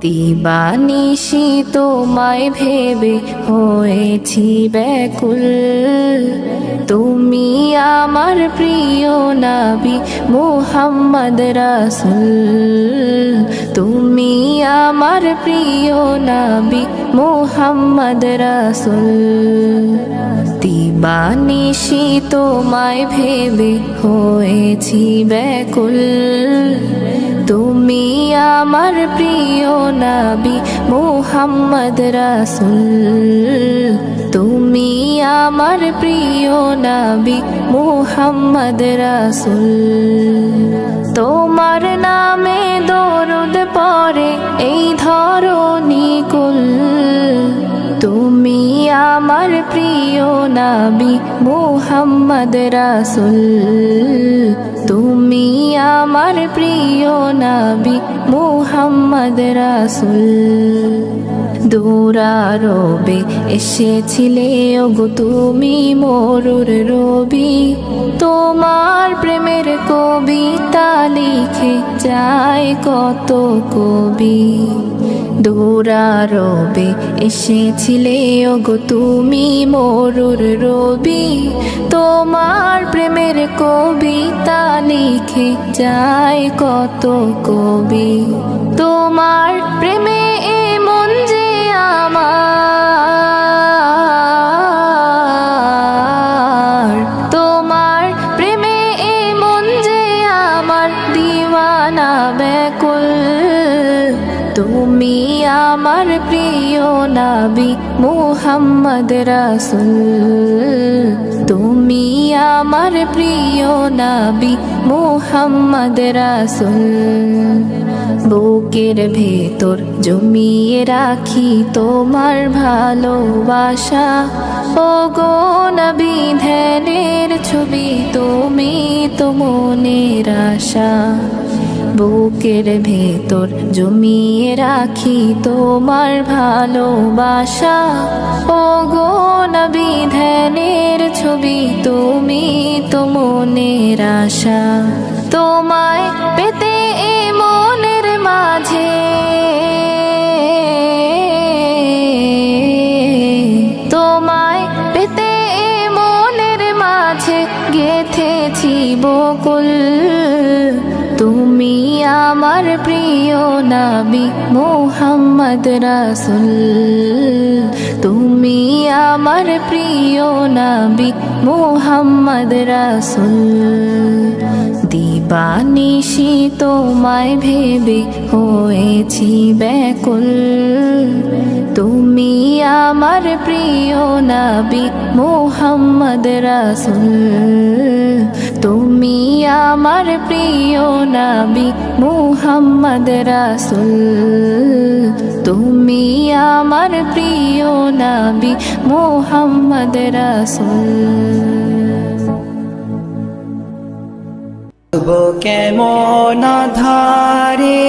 দিবানিশি তোমায় ভেবে হয়েছি ব্যাকুল, তুমি আমার প্রিয় নবী মুহাম্মদ রাসূল, তুমি আমার প্রিয় নবী মুহাম্মদ রাসূল। দিবানিশি তোমায় ভেবে হয়েছি ব্যাকুল, তুমি আমার প্রিয় নবী মুহাম্মদ রাসূল, তুমি আমার প্রিয় নবী মুহাম্মদ রাসূল। তোমার নামে দরুদ পড়ে এই ধরণী কুল, তুমি আমার প্রিয় নবী মুহাম্মদ রাসূল, তুমি আমার প্রিয় নবী মুহাম্মদ রাসূল। দূরারবে এসেছিলে ওগো তুমি মরুর রবি, তোমার প্রেমের কবিতা লিখে যায় কত কবি। দূরারবে এসেছিলে ওগো তুমি মরুর রবি, তোমার প্রেমের কবিতা লিখে যায় কত কবি। তোমার প্রেমে এমন যে আমার, তোমার প্রেমে এমন যে আমার দিওয়ানা ব্যাকুল, তুমি আমার প্রিয় নবী মুহাম্মদ রাসূল, তুমি আমার প্রিয় নবী মুহাম্মদ রাসূল। বুকের ভেতর জমিয়ে রাখি তোমার ভালোবাসা, ওগো নবী ধ্যানের ছবি তুমি তো মনের আশা। বুকের ভেতর জমিয়ে রাখি তোমার ভালোবাসা, ওগো নবী ধ্যানের ছবি তুমি তো মনের আশা। তোমায় পেতে এ মনের মাঝে, তোমায় পেতে এ মনের মাঝে গেথেছি বকুল, তুমি আমার প্রিয় নবী মুহাম্মদ রাসূল, তুমি আমার প্রিয় নবী মুহাম্মদ রাসূল। দিবানিশি তোমায় ভেবে হয়েছি ব্যাকুল, তুমি আমার প্রিয় নবী মুহাম্মদ রাসূল, তুমি আমার প্রিয় নবী মুহাম্মদ রাসূল, তুমি আমার প্রিয় নবী মুহাম্মদ রাসূল। কেমন ধারে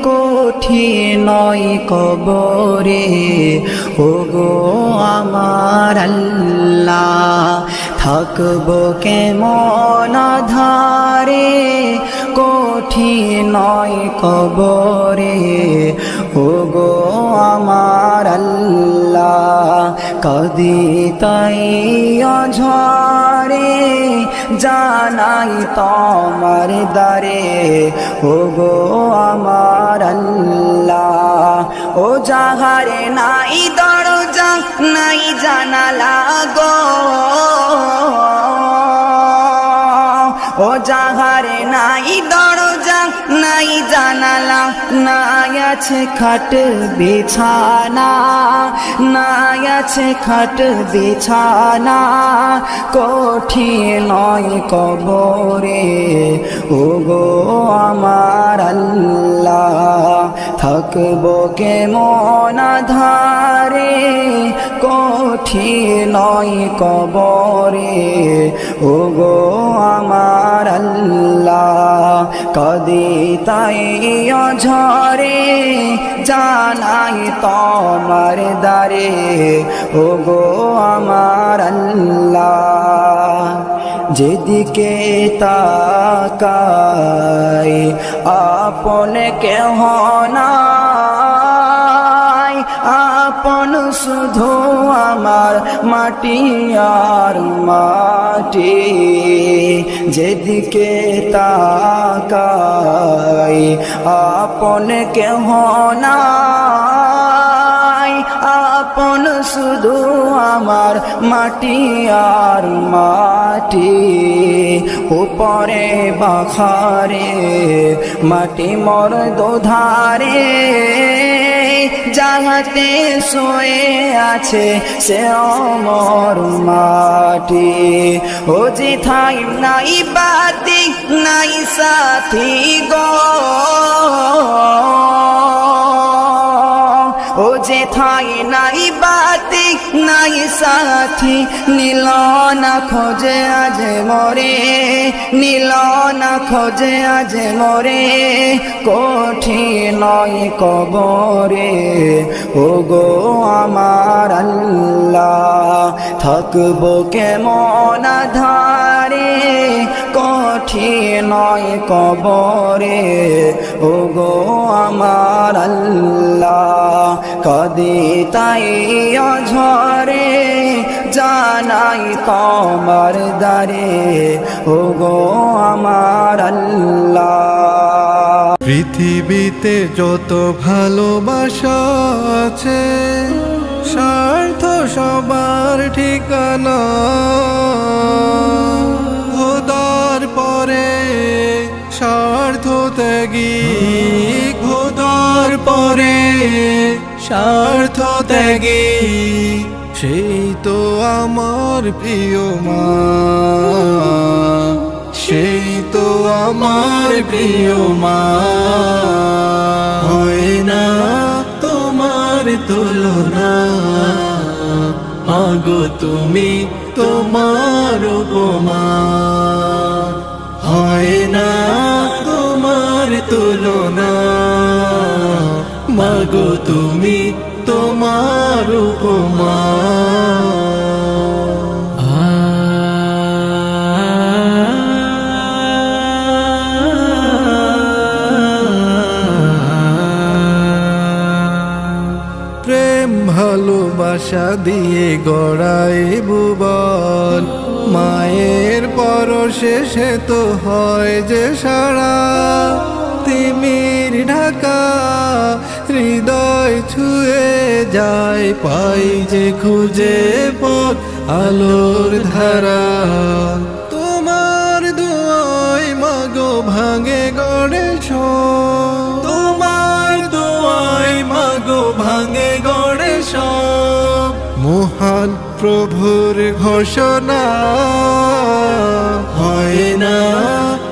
কঠিন নয় কবরে, ওগো আমার আল্লাহ থাকবো কেমন ধারে কঠিন নয় কবরে, ওগো আমার আল্লাহ কদি তাই ঝরে জানাই তোমার দারে, ওগো আমার আল্লাহ। ও যাহারে নাই দরজা নাই জানালা গো, ও যাহারে নাই দরজা নাই জানালা, নাই আছে খাট বিছানা, নাই আছে খাট বিছানা কঠিন নয় কবরে, ওগো আমার আল্লাহ থাকবো কেমন ধারে কঠিন নয় কবরে, ওগো আমার আল্লাহ কদি তাই ঝরে জানাই তোমার দারে, ওগো আমার আল্লাহ। যেদিকে তাকাই আপন কেহ না, আপন শুধু আমার মাটি আর মাটি, যেদিকে তাকাই আপন কেহ নাই। আপন শুধু আমার মাটি আর মাটি, উপরে বাখারে মাটি মোর দোধারে, যাহাতে শুয়ে আছে সে অমর মাটি। ও যেথায় নাই বাতি নাই সাথী গো, ও যেথায় নাই বাতি নাই সাথী, নীল না খোঁজে আজ মরে, নীল না খোঁজে আজ মরে, কঠিন কবরে। ও গো আমার আল্লাহ, থাকবো কেমন ধারে কঠিন কবরে। ও গো আমার আল্লাহ, কদি তাই অঝরে জানাই তোমার দ্বারে। ও গো আমার আল্লাহ, পৃথিবীতে যত ভালোবাসা আছে, স্বার্থ সবার ঠিকানা। খোদার পরে স্বার্থ ত্যাগী, খোদার পরে স্বার্থ ত্যাগী, সেই তো আমার প্রিয় মা, সেই তো আমার প্রিয় মা। হয় না তোমার তুলনা, মাগো তুমি তোমার উপমা। হয় না তোমার তুলনা, মাগো তুমি তোমার উপমা। প্রেম ভালোবাসা দিয়ে গড়াই ভুবন, মায়ের পরশে সে তো হয় যে সারা। তিমির ঢাকা হৃদয় ছুঁয়ে যায়, পাই যে খুঁজে পথ আলোর ধারা। তোমার দুয়ায় মাগো ভাঙে গড়ে সব, তোমার দুয়ায় মাগো ভাঙে গড়ে সব। মহান প্রভুর ঘোষণা, হয় না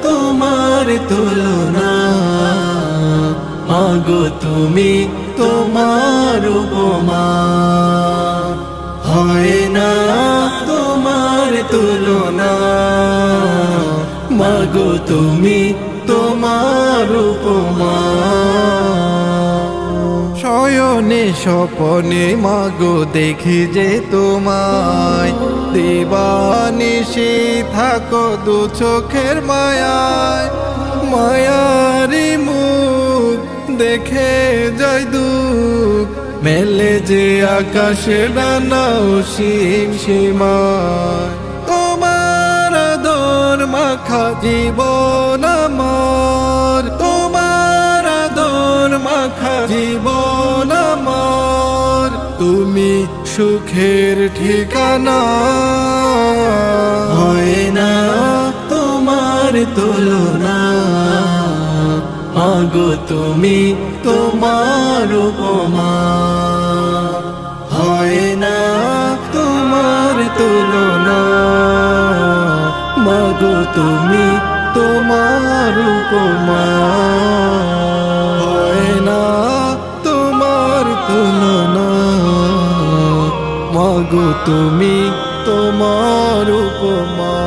তোমার তুলনা, মাগো তুমি তোমার উপমা। হয় না তোমার তুলনা, মাগো তুমি তোমার উপমা। শয়নে স্বপনে মাগো দেখি যে তোমায়, দিবানিশি থাকো দু চোখের মায়ায়। মায়ারি মুখ দেখে যায় দুঃখ, মেলে যে আকাশে ডানা অসীম সীমায়। তোমার আদর মাখা জীবন আমার, তোমার আদর মাখা জীবন আমার। তুমি সুখের ঠিকানা, হয় না তোমার তুলনা, মাগো তুমি তোমার উপমা। হয় না তোমার তুলনা, মাগো তুমি তোমার উপমা। হয় না তোমার তুলনা, মাগো তুমি তোমার উপমা।